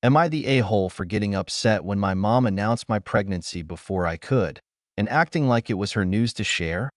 Am I the a-hole for getting upset when my mom announced my pregnancy before I could, and acting like it was her news to share?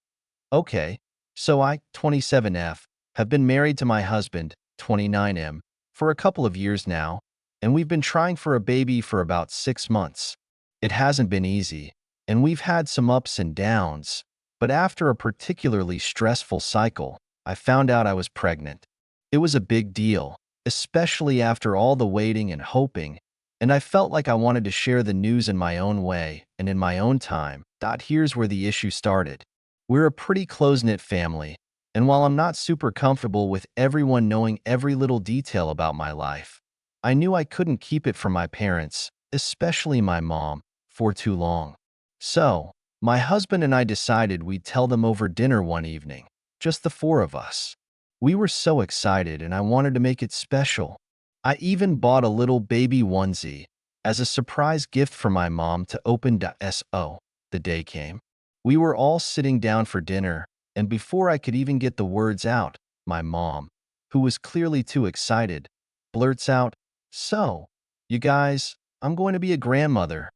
Okay, so I, 27F, have been married to my husband, 29M, for a couple of years now, and we've been trying for a baby for about 6 months. It hasn't been easy, and we've had some ups and downs, but after a particularly stressful cycle, I found out I was pregnant. It was a big deal, especially after all the waiting and hoping, and I felt like I wanted to share the news in my own way and in my own time. Here's where the issue started. We're a pretty close-knit family, and while I'm not super comfortable with everyone knowing every little detail about my life, I knew I couldn't keep it from my parents, especially my mom, for too long. So, my husband and I decided we'd tell them over dinner one evening, just the four of us. We were so excited and I wanted to make it special. I even bought a little baby onesie as a surprise gift for my mom to open. The day came. We were all sitting down for dinner, and before I could even get the words out, my mom, who was clearly too excited, blurts out, "So, you guys, I'm going to be a grandmother."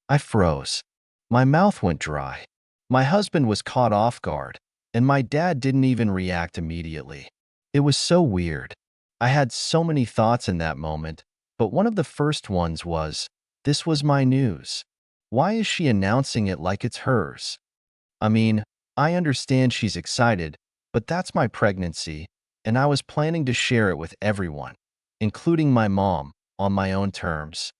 I froze. My mouth went dry. My husband was caught off guard, and my dad didn't even react immediately. It was so weird. I had so many thoughts in that moment, but one of the first ones was, this was my news. Why is she announcing it like it's hers? I mean, I understand she's excited, but that's my pregnancy, and I was planning to share it with everyone, including my mom, on my own terms.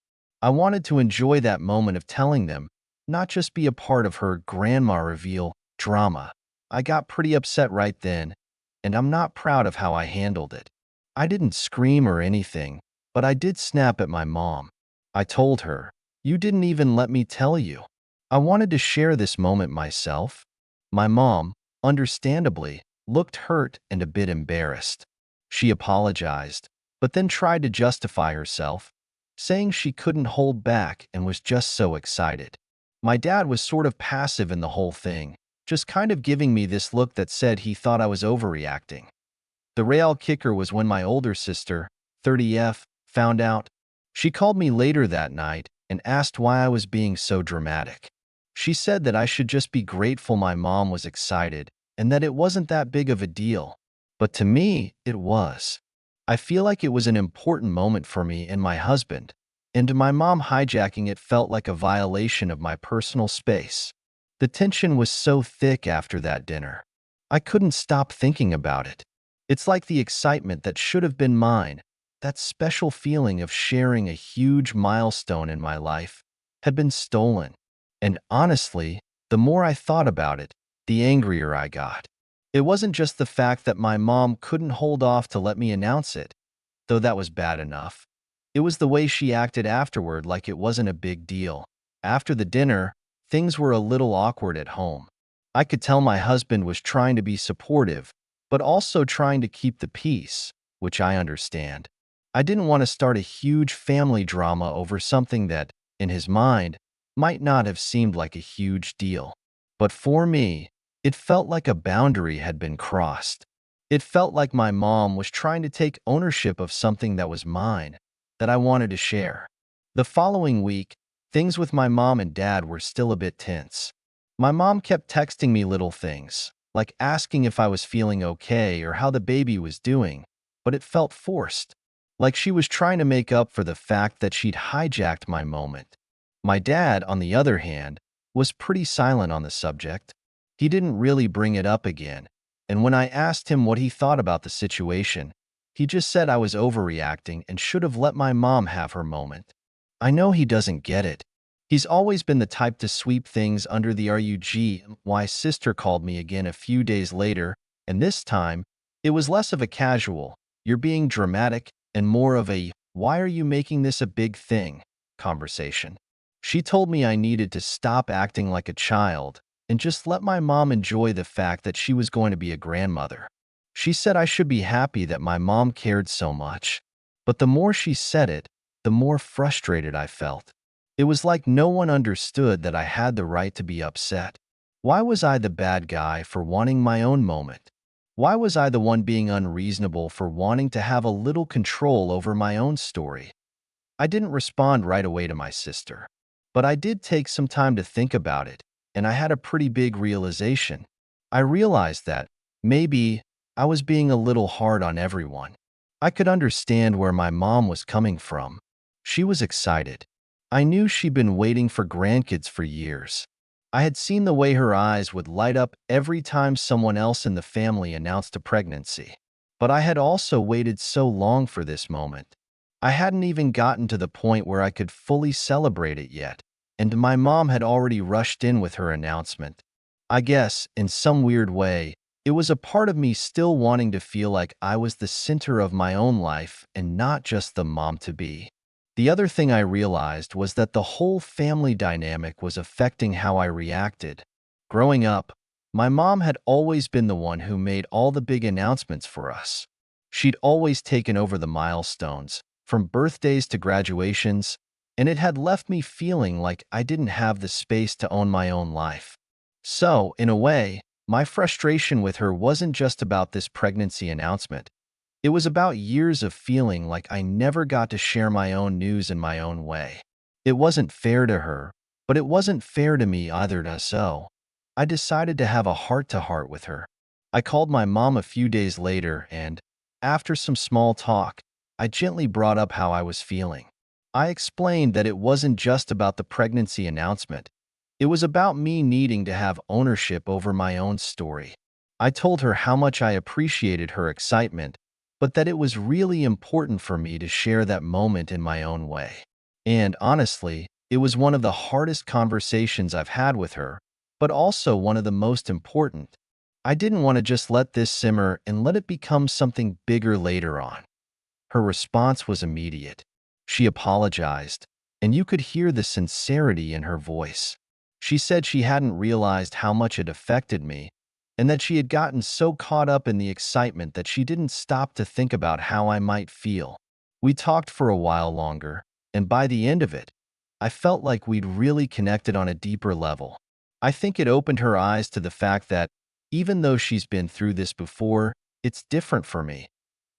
I wanted to enjoy that moment of telling them, not just be a part of her grandma reveal drama. I got pretty upset right then, and I'm not proud of how I handled it. I didn't scream or anything, but I did snap at my mom. I told her, "You didn't even let me tell you. I wanted to share this moment myself." My mom, understandably, looked hurt and a bit embarrassed. She apologized, but then tried to justify herself, saying she couldn't hold back and was just so excited. My dad was sort of passive in the whole thing, just kind of giving me this look that said he thought I was overreacting. The real kicker was when my older sister, 30F, found out. She called me later that night and asked why I was being so dramatic. She said that I should just be grateful my mom was excited and that it wasn't that big of a deal. But to me, it was. I feel like it was an important moment for me and my husband, and my mom hijacking it felt like a violation of my personal space. The tension was so thick after that dinner. I couldn't stop thinking about it. It's like the excitement that should have been mine, that special feeling of sharing a huge milestone in my life, had been stolen. And honestly, the more I thought about it, the angrier I got. It wasn't just the fact that my mom couldn't hold off to let me announce it, though that was bad enough. It was the way she acted afterward, like it wasn't a big deal. After the dinner, things were a little awkward at home. I could tell my husband was trying to be supportive, but also trying to keep the peace, which I understand. I didn't want to start a huge family drama over something that, in his mind, might not have seemed like a huge deal. But for me, it felt like a boundary had been crossed. It felt like my mom was trying to take ownership of something that was mine, that I wanted to share. The following week, things with my mom and dad were still a bit tense. My mom kept texting me little things, like asking if I was feeling okay or how the baby was doing, but it felt forced, like she was trying to make up for the fact that she'd hijacked my moment. My dad, on the other hand, was pretty silent on the subject. He didn't really bring it up again, and when I asked him what he thought about the situation, he just said I was overreacting and should have let my mom have her moment. I know he doesn't get it. He's always been the type to sweep things under the rug. My sister called me again a few days later, and this time, it was less of a casual, "You're being dramatic," and more of a, "Why are you making this a big thing?" conversation. She told me I needed to stop acting like a child and just let my mom enjoy the fact that she was going to be a grandmother. She said I should be happy that my mom cared so much. But the more she said it, the more frustrated I felt. It was like no one understood that I had the right to be upset. Why was I the bad guy for wanting my own moment? Why was I the one being unreasonable for wanting to have a little control over my own story? I didn't respond right away to my sister, but I did take some time to think about it, and I had a pretty big realization. I realized that maybe I was being a little hard on everyone. I could understand where my mom was coming from. She was excited. I knew she'd been waiting for grandkids for years. I had seen the way her eyes would light up every time someone else in the family announced a pregnancy. But I had also waited so long for this moment. I hadn't even gotten to the point where I could fully celebrate it yet, and my mom had already rushed in with her announcement. I guess, in some weird way, it was a part of me still wanting to feel like I was the center of my own life and not just the mom-to-be. The other thing I realized was that the whole family dynamic was affecting how I reacted. Growing up, my mom had always been the one who made all the big announcements for us. She'd always taken over the milestones, from birthdays to graduations, and it had left me feeling like I didn't have the space to own my own life. So, in a way, my frustration with her wasn't just about this pregnancy announcement. It was about years of feeling like I never got to share my own news in my own way. It wasn't fair to her, but it wasn't fair to me either. So I decided to have a heart-to-heart with her. I called my mom a few days later and, after some small talk, I gently brought up how I was feeling. I explained that it wasn't just about the pregnancy announcement. It was about me needing to have ownership over my own story. I told her how much I appreciated her excitement, but that it was really important for me to share that moment in my own way. And honestly, it was one of the hardest conversations I've had with her, but also one of the most important. I didn't want to just let this simmer and let it become something bigger later on. Her response was immediate. She apologized, and you could hear the sincerity in her voice. She said she hadn't realized how much it affected me, and that she had gotten so caught up in the excitement that she didn't stop to think about how I might feel. We talked for a while longer, and by the end of it, I felt like we'd really connected on a deeper level. I think it opened her eyes to the fact that, even though she's been through this before, it's different for me,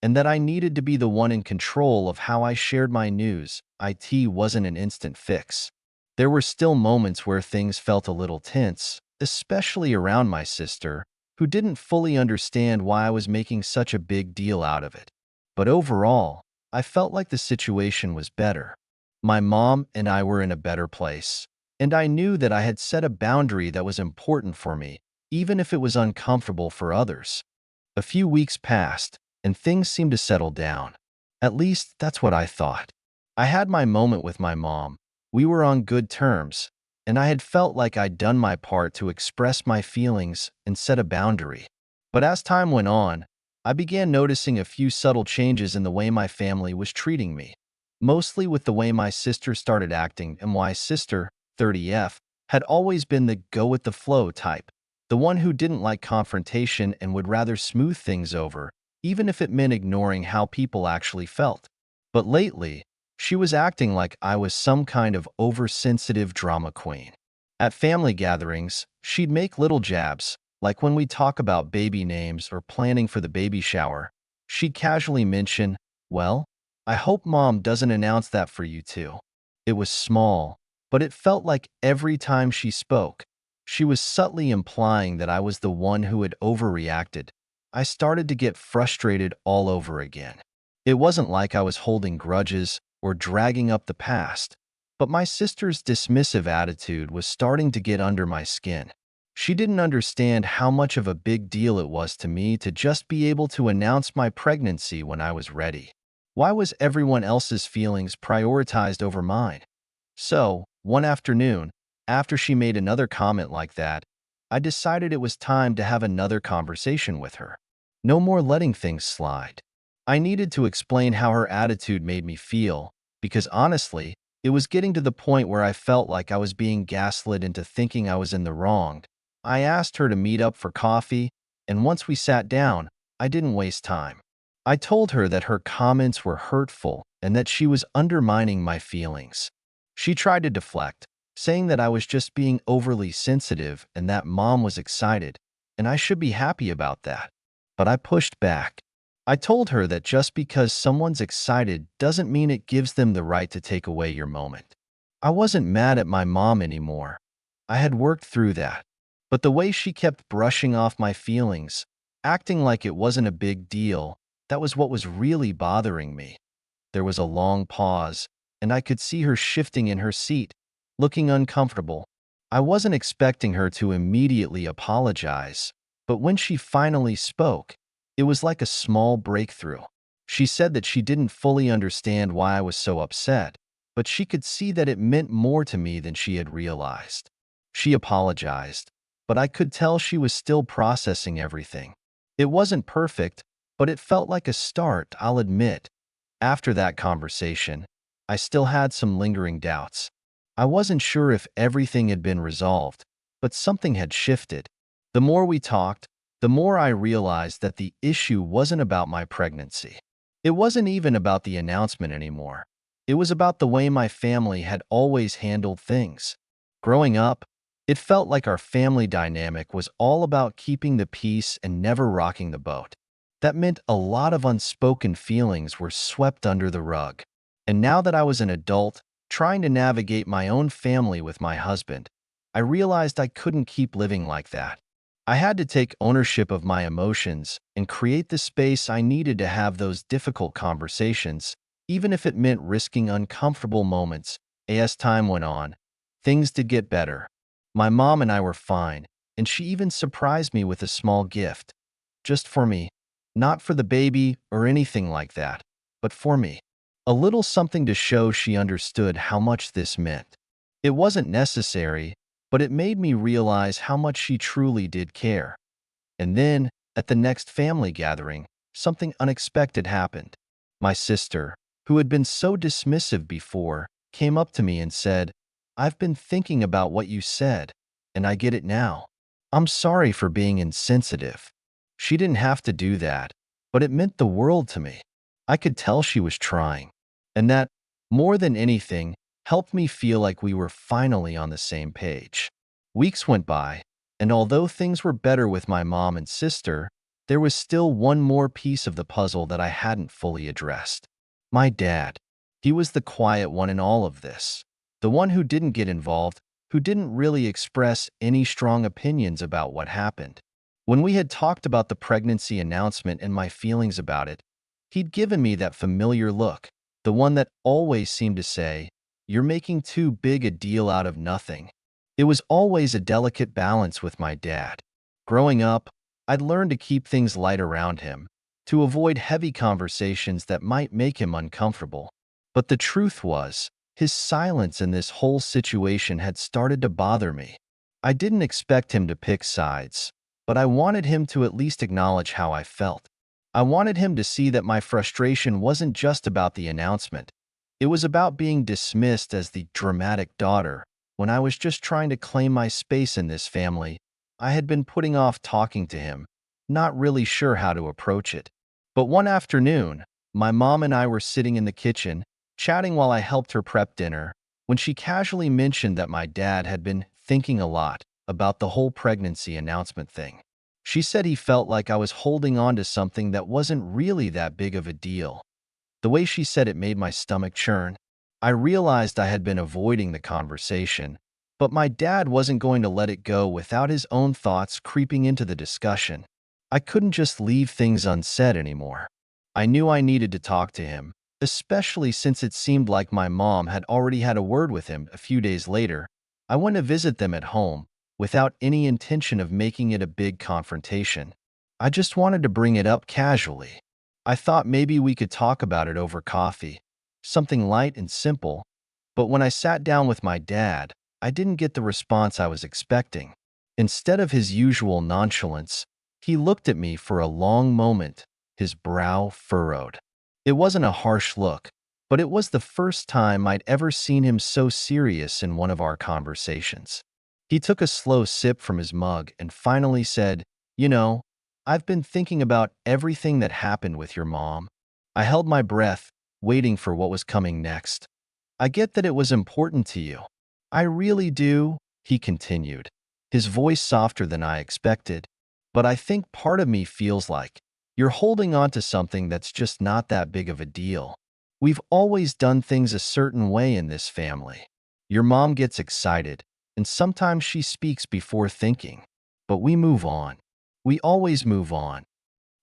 and that I needed to be the one in control of how I shared my news. IT wasn't an instant fix. There were still moments where things felt a little tense, especially around my sister, who didn't fully understand why I was making such a big deal out of it. But overall, I felt like the situation was better. My mom and I were in a better place, and I knew that I had set a boundary that was important for me, even if it was uncomfortable for others. A few weeks passed, and things seemed to settle down. At least, that's what I thought. I had my moment with my mom. We were on good terms, and I had felt like I'd done my part to express my feelings and set a boundary. But as time went on, I began noticing a few subtle changes in the way my family was treating me, mostly with the way my sister started acting, and my sister, 30F, had always been the go-with-the-flow type, the one who didn't like confrontation and would rather smooth things over, even if it meant ignoring how people actually felt. But lately, she was acting like I was some kind of oversensitive drama queen. At family gatherings, she'd make little jabs, like when we talk about baby names or planning for the baby shower. She'd casually mention, "Well, I hope mom doesn't announce that for you too." It was small, but it felt like every time she spoke, she was subtly implying that I was the one who had overreacted. I started to get frustrated all over again. It wasn't like I was holding grudges or dragging up the past, but my sister's dismissive attitude was starting to get under my skin. She didn't understand how much of a big deal it was to me to just be able to announce my pregnancy when I was ready. Why was everyone else's feelings prioritized over mine? So, one afternoon, after she made another comment like that, I decided it was time to have another conversation with her. No more letting things slide. I needed to explain how her attitude made me feel, because honestly, it was getting to the point where I felt like I was being gaslit into thinking I was in the wrong. I asked her to meet up for coffee, and once we sat down, I didn't waste time. I told her that her comments were hurtful and that she was undermining my feelings. She tried to deflect, saying that I was just being overly sensitive and that mom was excited, and I should be happy about that. But I pushed back. I told her that just because someone's excited doesn't mean it gives them the right to take away your moment. I wasn't mad at my mom anymore. I had worked through that. But the way she kept brushing off my feelings, acting like it wasn't a big deal, that was what was really bothering me. There was a long pause, and I could see her shifting in her seat, looking uncomfortable. I wasn't expecting her to immediately apologize, but when she finally spoke, it was like a small breakthrough. She said that she didn't fully understand why I was so upset, but she could see that it meant more to me than she had realized. She apologized, but I could tell she was still processing everything. It wasn't perfect, but it felt like a start, I'll admit. After that conversation, I still had some lingering doubts. I wasn't sure if everything had been resolved, but something had shifted. The more we talked, the more I realized that the issue wasn't about my pregnancy. It wasn't even about the announcement anymore. It was about the way my family had always handled things. Growing up, it felt like our family dynamic was all about keeping the peace and never rocking the boat. That meant a lot of unspoken feelings were swept under the rug. And now that I was an adult, trying to navigate my own family with my husband, I realized I couldn't keep living like that. I had to take ownership of my emotions and create the space I needed to have those difficult conversations, even if it meant risking uncomfortable moments. As time went on, things did get better. My mom and I were fine, and she even surprised me with a small gift. Just for me. Not for the baby or anything like that, but for me. A little something to show she understood how much this meant. It wasn't necessary, but it made me realize how much she truly did care. And then, at the next family gathering, something unexpected happened. My sister, who had been so dismissive before, came up to me and said, "I've been thinking about what you said, and I get it now. I'm sorry for being insensitive." She didn't have to do that, but it meant the world to me. I could tell she was trying. And that, more than anything, helped me feel like we were finally on the same page. Weeks went by, and although things were better with my mom and sister, there was still one more piece of the puzzle that I hadn't fully addressed. My dad. He was the quiet one in all of this. The one who didn't get involved, who didn't really express any strong opinions about what happened. When we had talked about the pregnancy announcement and my feelings about it, he'd given me that familiar look, the one that always seemed to say, "You're making too big a deal out of nothing." It was always a delicate balance with my dad. Growing up, I'd learned to keep things light around him, to avoid heavy conversations that might make him uncomfortable. But the truth was, his silence in this whole situation had started to bother me. I didn't expect him to pick sides, but I wanted him to at least acknowledge how I felt. I wanted him to see that my frustration wasn't just about the announcement. It was about being dismissed as the dramatic daughter when I was just trying to claim my space in this family. I had been putting off talking to him, not really sure how to approach it. But one afternoon, my mom and I were sitting in the kitchen, chatting while I helped her prep dinner, when she casually mentioned that my dad had been thinking a lot about the whole pregnancy announcement thing. She said he felt like I was holding on to something that wasn't really that big of a deal. The way she said it made my stomach churn. I realized I had been avoiding the conversation, but my dad wasn't going to let it go without his own thoughts creeping into the discussion. I couldn't just leave things unsaid anymore. I knew I needed to talk to him, especially since it seemed like my mom had already had a word with him. A few days later, I went to visit them at home, without any intention of making it a big confrontation. I just wanted to bring it up casually. I thought maybe we could talk about it over coffee, something light and simple, but when I sat down with my dad, I didn't get the response I was expecting. Instead of his usual nonchalance, he looked at me for a long moment, his brow furrowed. It wasn't a harsh look, but it was the first time I'd ever seen him so serious in one of our conversations. He took a slow sip from his mug and finally said, "You know, I've been thinking about everything that happened with your mom." I held my breath, waiting for what was coming next. "I get that it was important to you. I really do," he continued, his voice softer than I expected. "But I think part of me feels like You're holding on to something that's just not that big of a deal. We've always done things a certain way in this family. Your mom gets excited, and sometimes she speaks before thinking. But we move on. We always move on.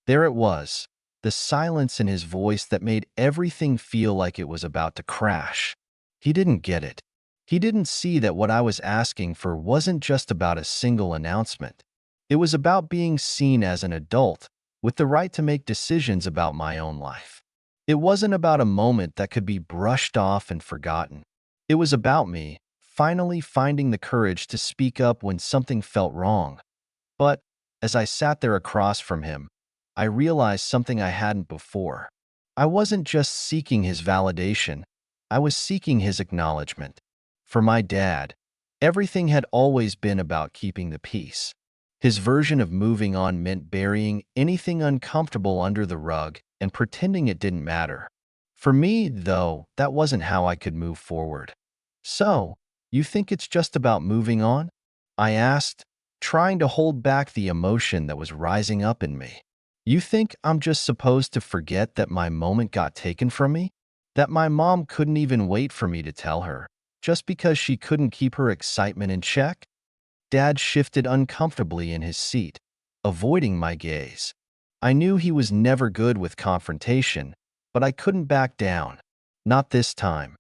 There it was, the silence in his voice that made everything feel like it was about to crash. He didn't get it. He didn't see that what I was asking for wasn't just about a single announcement. It was about being seen as an adult, with the right to make decisions about my own life. It wasn't about a moment that could be brushed off and forgotten. It was about me, finally finding the courage to speak up when something felt wrong. But, as I sat there across from him, I realized something I hadn't before. I wasn't just seeking his validation, I was seeking his acknowledgement. For my dad, everything had always been about keeping the peace. His version of moving on meant burying anything uncomfortable under the rug and pretending it didn't matter. For me, though, that wasn't how I could move forward. So, you think it's just about moving on? I asked, trying to hold back the emotion that was rising up in me. You think I'm just supposed to forget that my moment got taken from me? That my mom couldn't even wait for me to tell her, just because she couldn't keep her excitement in check? Dad shifted uncomfortably in his seat, avoiding my gaze. I knew he was never good with confrontation, but I couldn't back down. Not this time.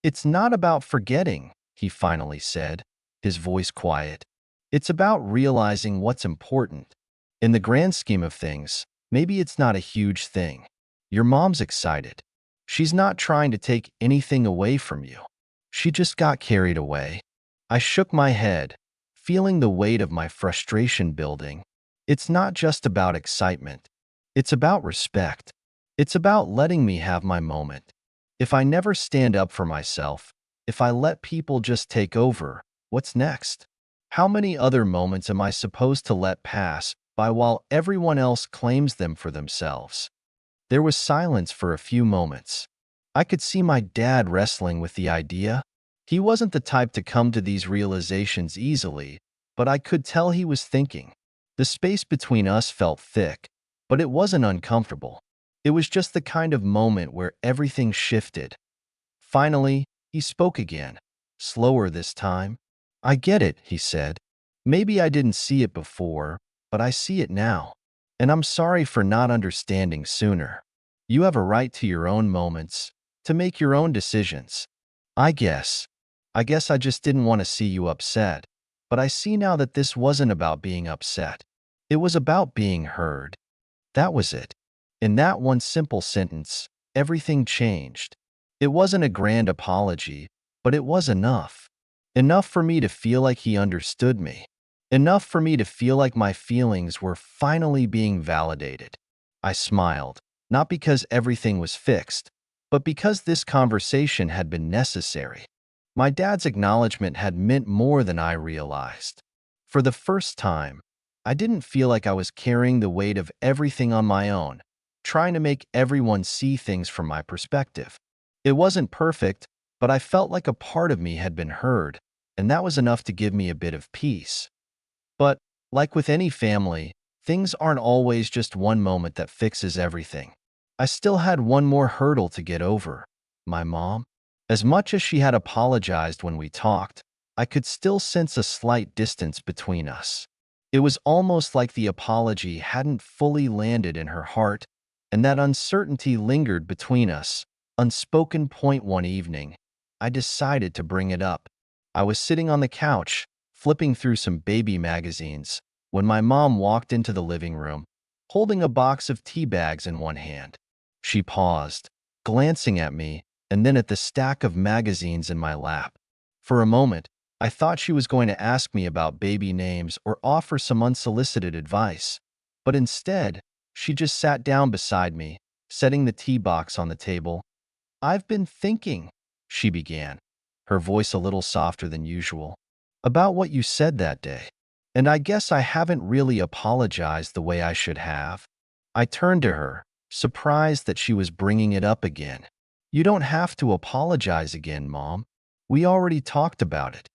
It's not about forgetting, he finally said, his voice quiet. It's about realizing what's important. In the grand scheme of things, maybe it's not a huge thing. Your mom's excited. She's not trying to take anything away from you. She just got carried away. I shook my head, feeling the weight of my frustration building. It's not just about excitement. It's about respect. It's about letting me have my moment. If I never stand up for myself, if I let people just take over, what's next? How many other moments am I supposed to let pass by while everyone else claims them for themselves? There was silence for a few moments. I could see my dad wrestling with the idea. He wasn't the type to come to these realizations easily, but I could tell he was thinking. The space between us felt thick, but it wasn't uncomfortable. It was just the kind of moment where everything shifted. Finally, he spoke again, slower this time. I get it, he said. Maybe I didn't see it before, but I see it now. And I'm sorry for not understanding sooner. You have a right to your own moments, to make your own decisions. I guess. I guess I just didn't want to see you upset. But I see now that this wasn't about being upset. It was about being heard. That was it. In that one simple sentence, everything changed. It wasn't a grand apology, but it was enough. Enough for me to feel like he understood me. Enough for me to feel like my feelings were finally being validated. I smiled, not because everything was fixed, but because this conversation had been necessary. My dad's acknowledgement had meant more than I realized. For the first time, I didn't feel like I was carrying the weight of everything on my own, trying to make everyone see things from my perspective. It wasn't perfect, but I felt like a part of me had been heard, and that was enough to give me a bit of peace. But, like with any family, things aren't always just one moment that fixes everything. I still had one more hurdle to get over. My mom. As much as she had apologized when we talked, I could still sense a slight distance between us. It was almost like the apology hadn't fully landed in her heart, and that uncertainty lingered between us. Unspoken point one evening, I decided to bring it up. I was sitting on the couch, flipping through some baby magazines, when my mom walked into the living room, holding a box of tea bags in one hand. She paused, glancing at me, and then at the stack of magazines in my lap. For a moment, I thought she was going to ask me about baby names or offer some unsolicited advice, but instead, she just sat down beside me, setting the tea box on the table. "I've been thinking," she began, her voice a little softer than usual, "about what you said that day. And I guess I haven't really apologized the way I should have." I turned to her, surprised that she was bringing it up again. "You don't have to apologize again, Mom. We already talked about it."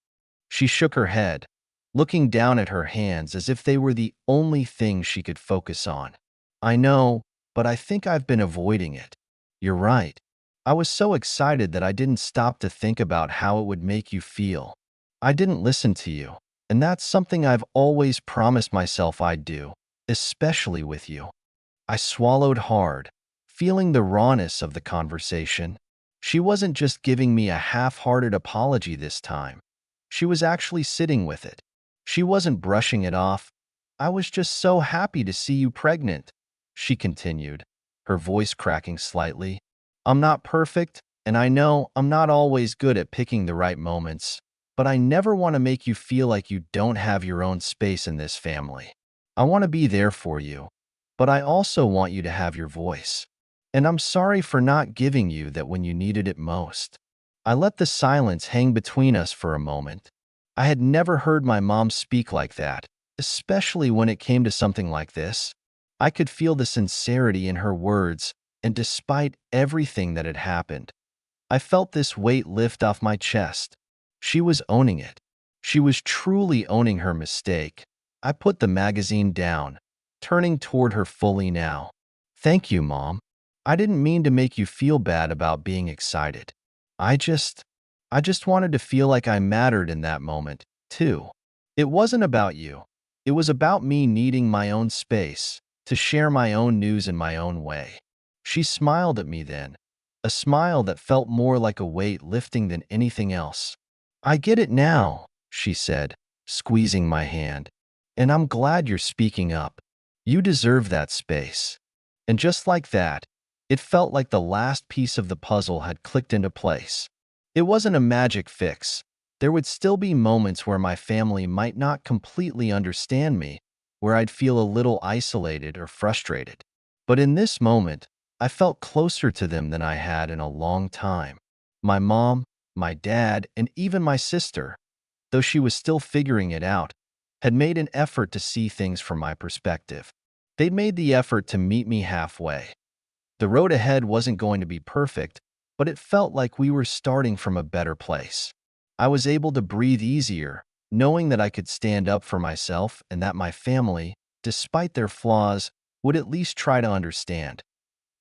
She shook her head, looking down at her hands as if they were the only thing she could focus on. I know, but I think I've been avoiding it. You're right. I was so excited that I didn't stop to think about how it would make you feel. I didn't listen to you, and that's something I've always promised myself I'd do, especially with you. I swallowed hard, feeling the rawness of the conversation. She wasn't just giving me a half-hearted apology this time. She was actually sitting with it. She wasn't brushing it off. I was just so happy to see you pregnant, she continued, her voice cracking slightly. I'm not perfect, and I know I'm not always good at picking the right moments, but I never want to make you feel like you don't have your own space in this family. I want to be there for you, but I also want you to have your voice. And I'm sorry for not giving you that when you needed it most. I let the silence hang between us for a moment. I had never heard my mom speak like that, especially when it came to something like this. I could feel the sincerity in her words, and despite everything that had happened, I felt this weight lift off my chest. She was owning it. She was truly owning her mistake. I put the magazine down, turning toward her fully now. Thank you, Mom. I didn't mean to make you feel bad about being excited. I just, I just wanted to feel like I mattered in that moment, too. It wasn't about you. It was about me needing my own space, to share my own news in my own way. She smiled at me then, a smile that felt more like a weight lifting than anything else. I get it now, she said, squeezing my hand. And I'm glad you're speaking up. You deserve that space. And just like that, it felt like the last piece of the puzzle had clicked into place. It wasn't a magic fix. There would still be moments where my family might not completely understand me, where I'd feel a little isolated or frustrated. But in this moment, I felt closer to them than I had in a long time. My mom, my dad, and even my sister, though she was still figuring it out, had made an effort to see things from my perspective. They'd made the effort to meet me halfway. The road ahead wasn't going to be perfect, but it felt like we were starting from a better place. I was able to breathe easier, knowing that I could stand up for myself and that my family, despite their flaws, would at least try to understand.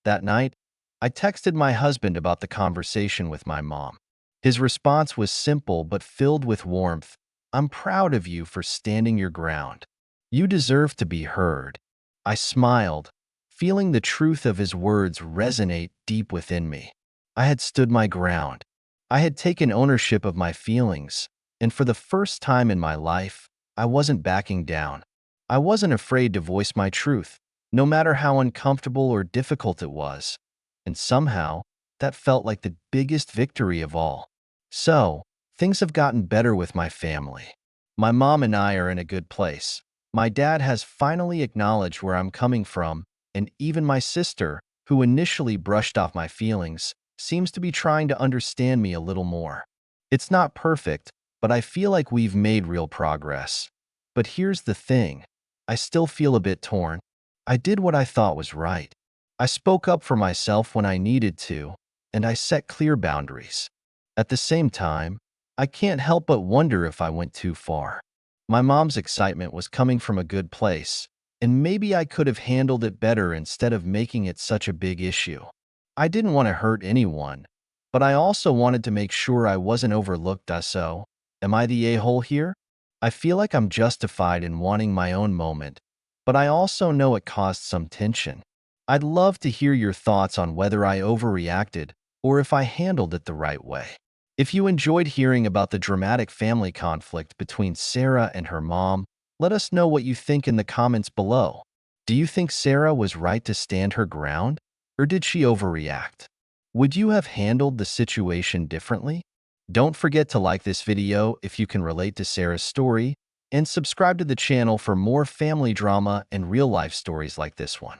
That night, I texted my husband about the conversation with my mom. His response was simple but filled with warmth. I'm proud of you for standing your ground. You deserve to be heard. I smiled, feeling the truth of his words resonate deep within me. I had stood my ground. I had taken ownership of my feelings, and for the first time in my life, I wasn't backing down. I wasn't afraid to voice my truth, no matter how uncomfortable or difficult it was. And somehow, that felt like the biggest victory of all. So, things have gotten better with my family. My mom and I are in a good place. My dad has finally acknowledged where I'm coming from, and even my sister, who initially brushed off my feelings, seems to be trying to understand me a little more. It's not perfect, but I feel like we've made real progress. But here's the thing. I still feel a bit torn. I did what I thought was right. I spoke up for myself when I needed to, and I set clear boundaries. At the same time, I can't help but wonder if I went too far. My mom's excitement was coming from a good place, and maybe I could have handled it better instead of making it such a big issue. I didn't want to hurt anyone, but I also wanted to make sure I wasn't overlooked. So, am I the a-hole here? I feel like I'm justified in wanting my own moment, but I also know it caused some tension. I'd love to hear your thoughts on whether I overreacted or if I handled it the right way. If you enjoyed hearing about the dramatic family conflict between Sarah and her mom, let us know what you think in the comments below. Do you think Sarah was right to stand her ground, or did she overreact? Would you have handled the situation differently? Don't forget to like this video if you can relate to Sarah's story, and subscribe to the channel for more family drama and real-life stories like this one.